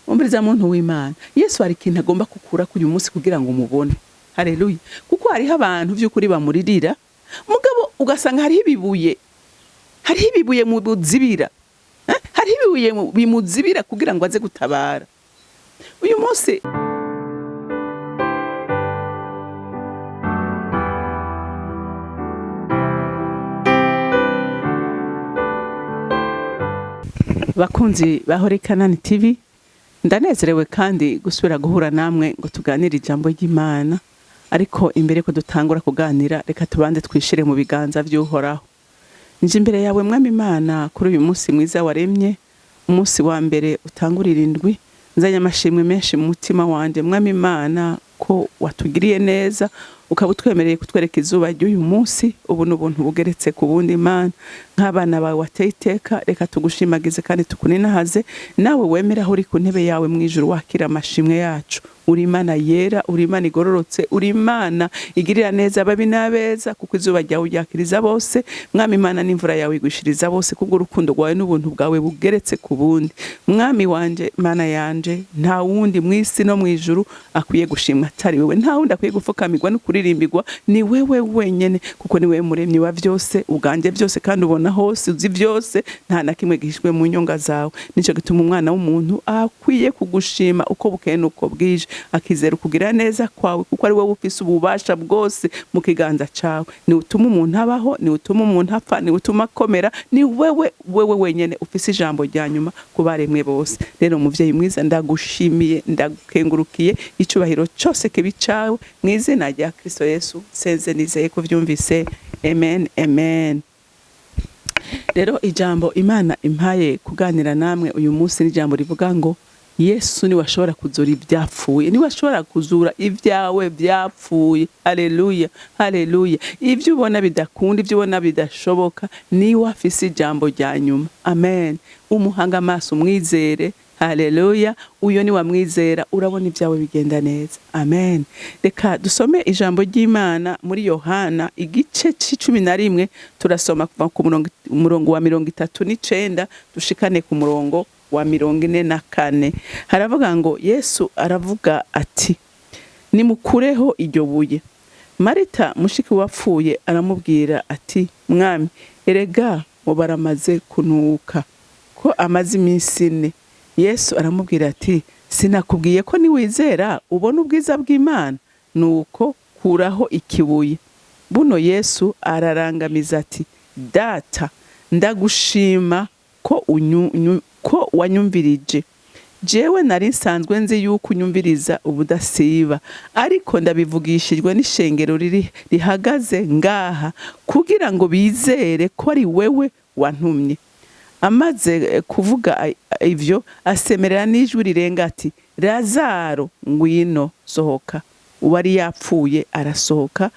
umviriza muntu w'Imana, Yesu hari ikintu agomba kukura kuri uyu munsi kugira ngo umubone. Haleluya. Kuko hariho abantu by'ukuri bamuririra, mugabo ugasanga hariho ibibuye mu buzibira, hariho ibibuye bimuzibira kugira ngo aze gutabara. Uyu munsi bakunzi ba Holy Canaan TV, ndanezerewe kandi gusubira guhura namwe ngo tuganire ijambo ry'Imana. Ariko imbere ko dutangura kuganira, reka tubanze twishire mu biganza by'Uhoraho. Nje imbere yawe Mwami Imana kuri uyu munsi mwiza waremye, umunsi wa mbere utangurira indwi. Nzanye amashimwe menshi mu mutima wanje Mwami Imana ko watugiriye neza, ukaba utwemereye kutwereka izuba ry'uyu munsi. Ubu n'ubuntu bugeretse ku bundi Imana, nk'abana bawe wateye iteka, reka tugushimagize kandi tukuninahaze. Nawe wemera aho uri ku ntebe yawe mu ijuru, wakira amashimwe yacu. Uri Imana yera, uri Imana igororotse, uri Imana igirira neza ababi n'abeza, kuko izuba ryawe ryakiriza bose. Mwami Imana n'imvura yawe igwishiriza bose, kubwo urukundo rwawe n'ubuntu bwawe bugeretse ku bundi. Mwami wanje, Mana yanje, nta wundi mw'isi no mw'ijuru akwiye gushimwa atari wewe, nta wundi akwiye gupfukamirwa no kuririmbirwa, ni wewe wenyene, kuko ni wewe muremyi wa byose, uganje byose kandi ubona hose, uzi byose, nta na kimwe gihishwe mu nyonga zawe. Nico gituma umwana w'umuntu akwiye kugushima uko bukeye nuko bwije, akizera kugira neza kwawe, kuko ari wowe ufise ububasha bwose mu kiganza cawe. Ni utuma umuntu abaho, ni utuma umuntu apfa, ni utuma akomera, ni wewe wenyene ufise ijambo rya nyuma ku baremwe bose. Rero muvyeyi mwiza, ndagushimiye, ndagukengurukiye, icubahiro cyose kibi cawe mu izina rya Kristo Yesu senze nizeye ko vyumvise. Amen, amen. Rero ijambo Imana impaye kuganira namwe uyu munsi ni ijambo rivuga ngo Yesu ni washobora kuzura ibyapfuye, ni washobora kuzura ibyawe byapfuye. Haleluya, haleluya. Ibyo ubona bidakunda, ibyo ubona bidashoboka, ni wafise ijambo rya nyuma. Amen. Umuhanga amaso umwizere. Haleluya. Uyo ni wamwizera, urabona ibyawe bigenda neza. Amen. Reka dusome ijambo ry'Imana muri Yohana igice c'11, turasoma kuva ku murongo wa 39 dushikane ku murongo wa 44. Haravuga ngo Yesu aravuga ati, nimukureho iryo buye. Marita mushiki wapfuye aramubwira ati, Mwami, erega ngo baramaze kunuka, ko amaze iminsi 4. Yesu aramubwira ati, sinakubwiye ko niwizera ubona ubwiza bw'Imana? Nuko kuraho ikibuye. Buno Yesu ararangamiza ati, Data, ndagushima ko wanyumvirije. Jewe nari nsanzwe nzi yuko unyumviriza ubudasiba, ariko ndabivugishijwe n'ishengero rihagaze ngaha, kugira ngo bizere ko ari wewe wantumye. Amaze kuvuga ivyo, asemerera n'ijwi rirenga ati, Lazaro, ngwino, sohoka. Uwari yapfuye arasohoka,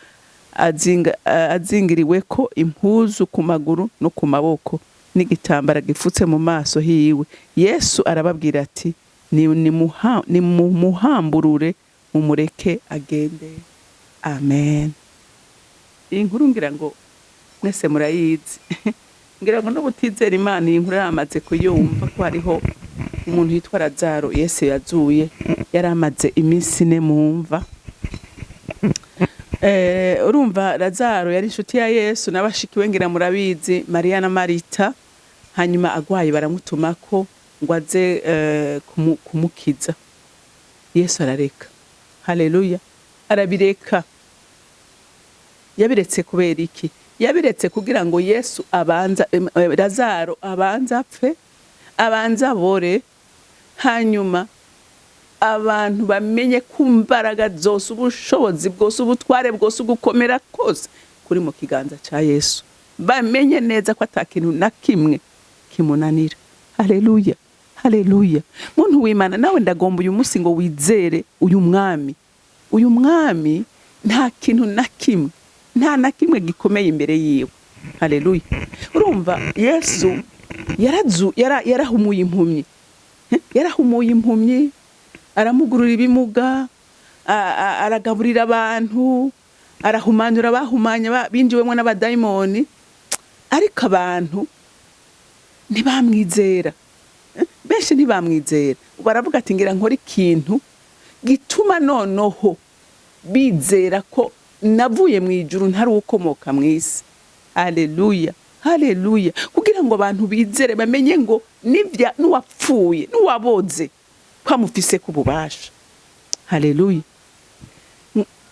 azingiriwe ko impuzu ku maguru no ku maboko, n'igitambara gifutse mu maso hiwe. Yesu arababwira ati, nimumuhamburure, mumureke agende. Amen. Iyi nkuru ngira ngo mwese murayizi. Ngira ngo n'ubutizera Imana iyi nkuru yamaze kuyumva, ko hariho umuntu yitwa Lazaro Yesu yazuye, yaramaze iminsi 4 mu mva. Urumva Lazaro yari inshuti ya Yesu n'abashikiwe, ngira murabizi, Maria na Marita. Hanyuma agwaye baramutumako ngo aze kumukiza. Yesu arareka. Haleluya. Arabireka. Yabiretse kubera iki? Yabiretse kugira ngo Yesu Lazaro abanza apfe, abanza bore, hanyuma abantu bamenye kumbaraga zose, ubushobozi bwose, ubutware bwose, gukomera kose kuri mu kiganza ca Yesu. Bamenye neza ko atakintu na kimwe kimunanira. Haleluya, haleluya. Muntu w'Imana, nawe ndagomba uyu munsi ngo wizere uyu mwami. Uyu mwami nta kintu na kimwe, nta na kimwe gikomeye imbere yiwe. Haleluya. Urumva Yesu yarahumuye impumyi, yarahumuye impumyi, aramugurura ibimuga, aragaburira abantu, arahumanura abahumanye binjiwemo n'abadayimoni. Ariko abantu ntibamwizera, benshi ntibamwizera. baravuga ati ngira nkora ikintu gituma noneho bizera ko navuye mu ijuru ntari ukomoka mu isi. Haleluya, haleluya. Kugira ngo abantu bizere bamenye ngo nivya n'uwapfuye n'uwaboze kwamufise kububasha. Haleluya.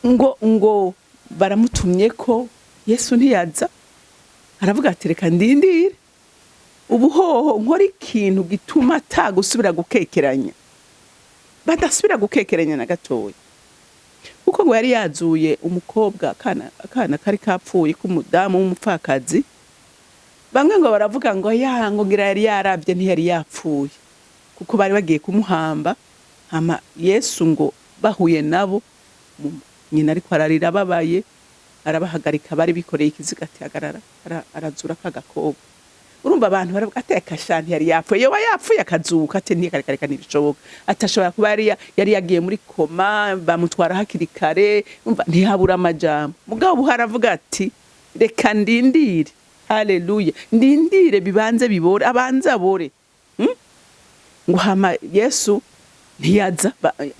Ngo baramutumye ko Yesu ntiyaza, aravuga ati reka ndindire ubuhoho nkora ikintu gituma atagusubira gukekeranya. Badasubira gukekeranya na gatoya, kuko ngo yari yazuye umukobwa akana kari kapfuye k'umudamu w'umupfakazi. Bamwe ngo baravuga ngo ngo ngira yari yaravye ntiyari yapfuye, kuko bari bagiye kumuhamba. Hama Yesu ngo bahuye nabo, nyina ariko ararira babaye, arabahagarika bari bikoreye ikiziga ati hagarara, arazura kagakobwa. Urumva abantu baravuga ateka shanti yari yapfuye, yoba yapfuye akazuka ate ntikareka nibishoboka. Atashobora kuba yari yagiye muri koma bamutwara hakiri kare, umva ntihabura amajambo. Mugabo haravuga ati reka ndindire. Haleluya, ndindire bibanze bibore, abanza bore. Ngo hama Yesu ntiyaza,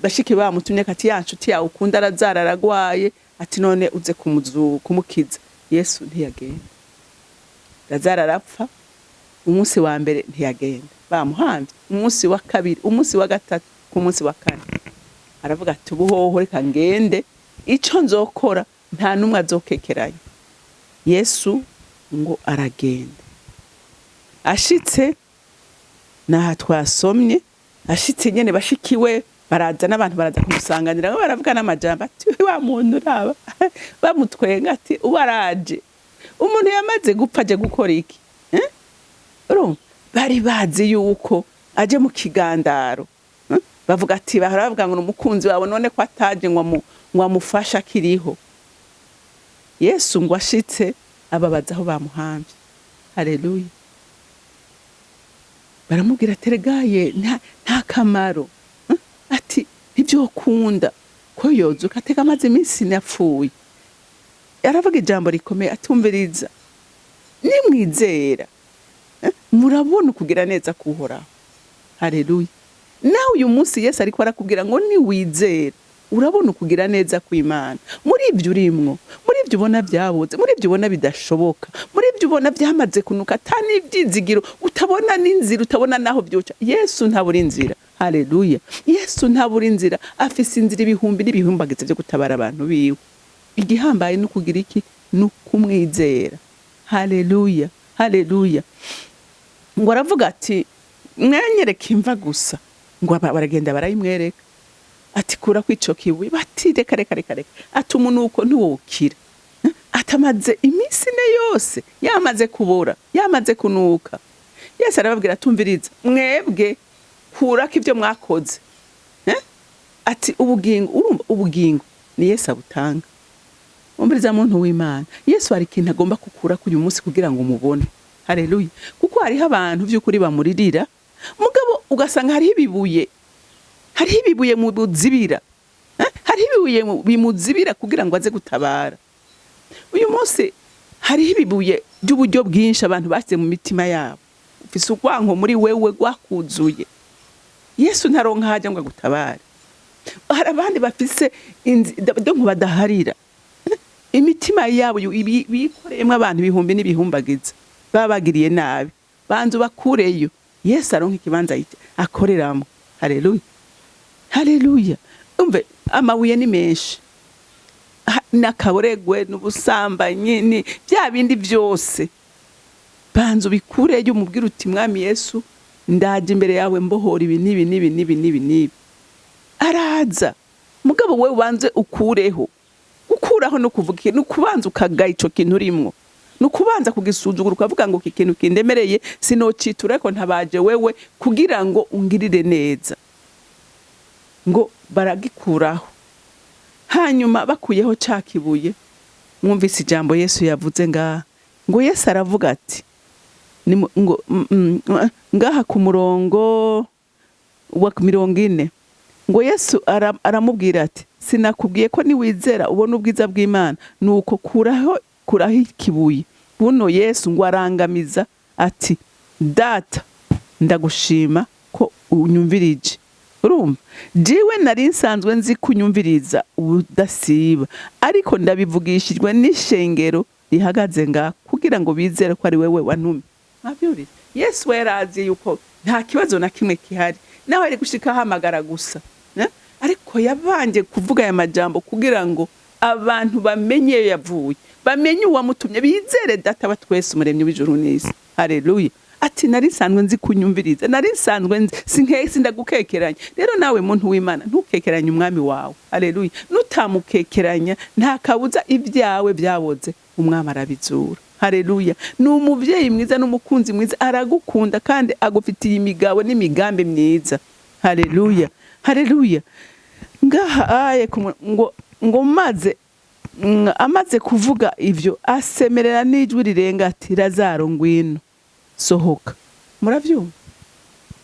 bashiki bamutumye kati yanshuti yawe ukunda arazara aragwaye, ati none uze kumukiza. Yesu ntiyagenda, Lazaro arapfa. Umunsi wa mbere ntiyagenda, bamuhamvye. Umunsi wa kabiri, umunsi wa gatatu, ku munsi wa kane aravuga ati ubuhoho reka ngende, ico nzokora nta numwe azokekeranya. Yesu ngo aragenda. Ashitse naha twasomye, ashitse nyene bashikiwe baraza n'abantu baraza kumusanganira, baravuga n'amajambo ati wa muntu uraba bamutwenga ati ubaraje umuntu yamaze gupfa aje gukora iki? Bari bazi yuko aje mu kigandaro. Bavuga ati baravuga ngo umukunzi wawe none ko ataje ngo amufasha kiriho. Yesu ngo ashitse ababaza aho bamuhambye. Haleluya. Baramubwira ati regaye nta kamaro. Ati nibyo kunda ko yozuka ateka amaze iminsi napfuye. Yaravuga ijambo rikomeye atumviriza, nimwizera murabona kugira neza kuhoraho. Haleluya. Nawe uyu munsi Yesu ariko arakubwira ngo niwizera urabona kugira neza kw'Imana. Muri ibyo urimwo, muri ibyo ubona byaboze, muri ibyo ubona bidashoboka, muri ibyo ubona byamaze kunuka atani ibyizigiro, utabona n'inzira, utabona naho byoca, Yesu ntabura inzira. Haleluya. Yesu ntabura inzira, afise inzira ibihumbi n'ibihumbagize byo gutabara abantu biwe. Igihambaye no kugira iki? Nukumwizera. Haleluya, haleluya. Ngo aravuga ati mwenyereka imva gusa. Ngo baragenda barayimwereka. Ati kura kwico kibuye, bati reka. Ati umunuko ntiwokira. Atamaze iminsi ne yose yamaze kubora, yamaze kunuka. Yesu arababwira atumviriza, mwebwe kurako ibyo mwakoze. Ati ubugingo, urumva ubugingo ni Yesu abutanga. Umviriza muntu w'Imana, Yesu hari ikintu agomba kukura kuri uyu munsi kugira ngo umubone. Haleluya. Kuko hariho abantu by'ukuri bamuririra, mugabo ugasanga hariho ibibuye mu buzibira. Hariho ibibuye bimuzibira kugira ngo aze gutabara. Uyu munsi hariho ibibuye by'uburyo bwinshi abantu bashyize mu mitima yabo. Ufise urwanko muri wewe rwakuzuye. Yesu ntaronka hajya ngo agutabare. Hari abandi bafise ngo badaharira. Imitima yabo bikoreyemo abantu ibihumbi n'ibihumbagiza babagiriye nabi, banzu bakureyo. Yesu aronka ikibanza akoreramo. Haleluya, haleluya. Umve amabuye ni menshi, nakaboregwe n'ubusambanyi ni bya bindi byose, banzu bikureyo umubwira uti mwami Yesu ndaje imbere yawe mbohora ibi nibi. Araza mugabo wewe ubanze ukureho. Ukuraho no kuvuga ikintu, kubanza ukagaye ico kintu urimwo, no kubanza kugisuzugura ukavuga ngo iki kintu kindemereye sinocitura ko ntabaje wewe kugira ngo ungirire neza. Ngo baragikuraho. Hanyuma bakuyeho cakibuye, mwumvise ijambo Yesu yavuze ngo Yesu aravuga ati ngo ngaha ku murongo wa 40 ngo Yesu aramubwira ati sinakubwiye ko niwizera ubona ubwiza bw'Imana, nuko kuraho ikibuye. Buno Yesu ngo arangamiza ati data ndagushima ko unyumvirije. urumva jiwe nari nsanzwe nzi kunyumviriza ubudasiba ariko ndabivugishijwe n'ishengero rihagaze nga kugira ngo bizere ko ari wewe wantumye. Mwabyumvise Yesu we yarazi yuko nta kibazo na kimwe kihari naho ari gushika hamagara gusa ariko yabanje kuvuga aya majambo kugira ngo abantu bamenye yavuye, bamenye uwamutumye, bizere data wa twese umuremyi w'ijuru n'isi. Haleluya. Ati nari nsanzwe nzi kunyumviriza, nari nsanzwe nzi sinkesi ndagukekeranya. Rero nawe muntu w'Imana ntukekeranye umwami wawe. Haleluya. Nutamukekeranya nta kabuza ibyawe byaboze umwami arabizura. Haleluya. Ni umuvyeyi mwiza n'umukunzi mwiza, aragukunda kandi agufitiye imigabo n'imigambi myiza. Haleluya. Haleluya. Ngaha aye ngo amaze kuvuga ivyo asemerera n'ijwi rirenga ati Lazaro ngwino sohoka. Muravyumva?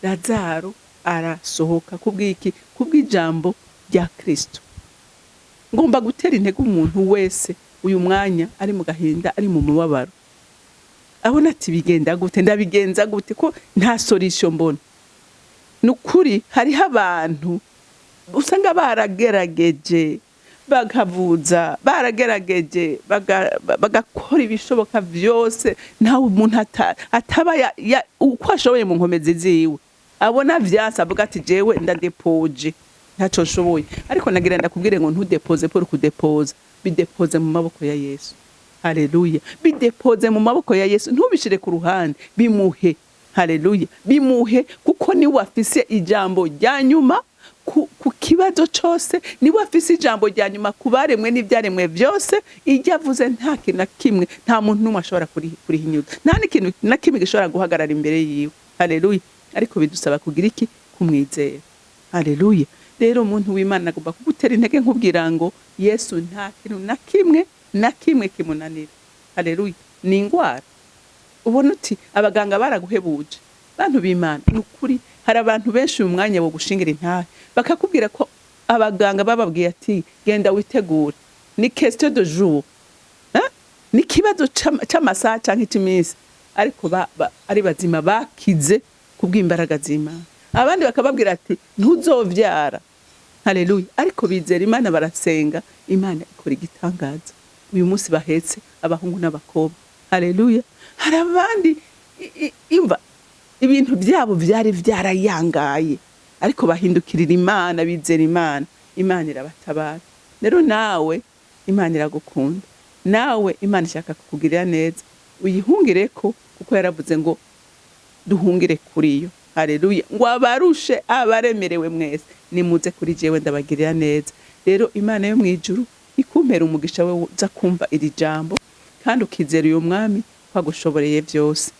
Lazaro arasohoka kubwiki? Kubwijambo rya Kristo. Ngomba gutera intege umuntu wese uyu mwanya ari mu gahinda, ari mu mubabaro. Abona ati bigenda gute, ndabigenza gute ko nta solution mbona. Nukuri hariho abantu usanga baragerageje bagavuza, baragerageje bagakora ibishoboka vyose, ntawe umuntu ataba uko ashoboye mu nkomezi ziwe abona vyasa avuga ati jewe ndadepoje ntaco nshoboye. Ariko nagira ndakubwire ngo ntudepoze pour kudepoza, bidepoze mu maboko ya Yesu. Haleluya. Bidepoze mu maboko ya Yesu, ntubishire ku ruhande, bimuhe. Haleluya. Bimuhe kuko ni wafise ijambo rya nyuma ku kibazo cyose, ni wafise ijambo rya nyuma kubaremwe n'ibyaremwe byose. Ijya avuze nta kintu na kimwe, nta muntu n'umwe ashobora kurihinyuza, nta n'ikintu na kimwe gishobora guhagarara imbere yiwe. Haleluya. Ariko bidusaba kugira iki? Kumwizera. Haleluya. Rero umuntu w'Imana agomba kugutera intege nkubwira ngo Yesu nta kintu na kimwe kimunanira. Haleluya. Ni ingwara ubona uti abaganga baraguhebuje, bantu b'Imana n'ukuri hari abantu benshi mu mwanya wo gushingira intahe bakakubwira ko abaganga bababwiye ati genda witegure, ni question de jour, ni kibazo c'amasaha canke c'imisi, ariko ari bazima bakize kubw'imbaraga z'Imana. Abandi bakababwira ati ntuzovyara. Haleluya. Ariko bizera Imana, barasenga, Imana ikora igitangaza. Uyu munsi bahetse abahungu n'abakobwa. Haleluya. Hari abandi imva ibintu byabo byari byarayangaye ariko bahindukirira Imana, bizera Imana, Imana irabatabara. Rero nawe Imana iragukunda, nawe Imana ishaka kukugirira neza, uyihungireko kuko yaravuze ngo duhungire kuri yo. Haleluya. Ngo abarushe abaremerewe mwese nimuze kuri jewe ndabagirira neza. Rero Imana yo mwijuru ikumpera umugisha we uza kumva iri jambo kandi ukizera uyu mwami kwagushoboreye byose.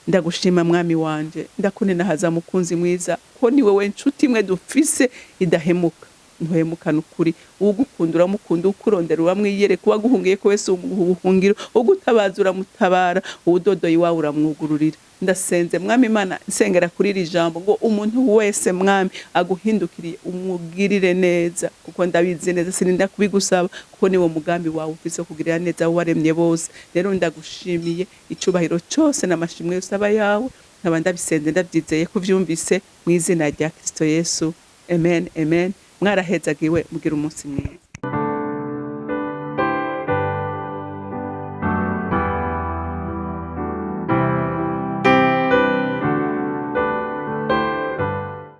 Ndagushima mwami wanje, ndakunenahaza mukunzi mwiza ko ni wewe nshuti imwe dufise idahemuka. Ntuhemuka n'ukuri, ugukundura mukunda, ukurondera uramwiyere, kuba guhungiye ko wese umuhungiro, ugutabazura mutabara, udodoyi wawe uramwugururira. Ndasenze mwami Imana nsengera kuri iri jambo ngo umuntu wese mwami aguhindukiriye umugirire neza, kuko ndabizi neza sininda kubigusaba kuko niwo mugambi wawe ufise kugirira neza waremye bose. Rero ndagushimiye, icubahiro cyose n'amashimwe yose aba yawe, nkaba ndabisenze ndabyizeye ko vyumvise mu izina rya Kristo Yesu. Amen, amen. Mwarahezagiwe, mugira umunsi mwiza.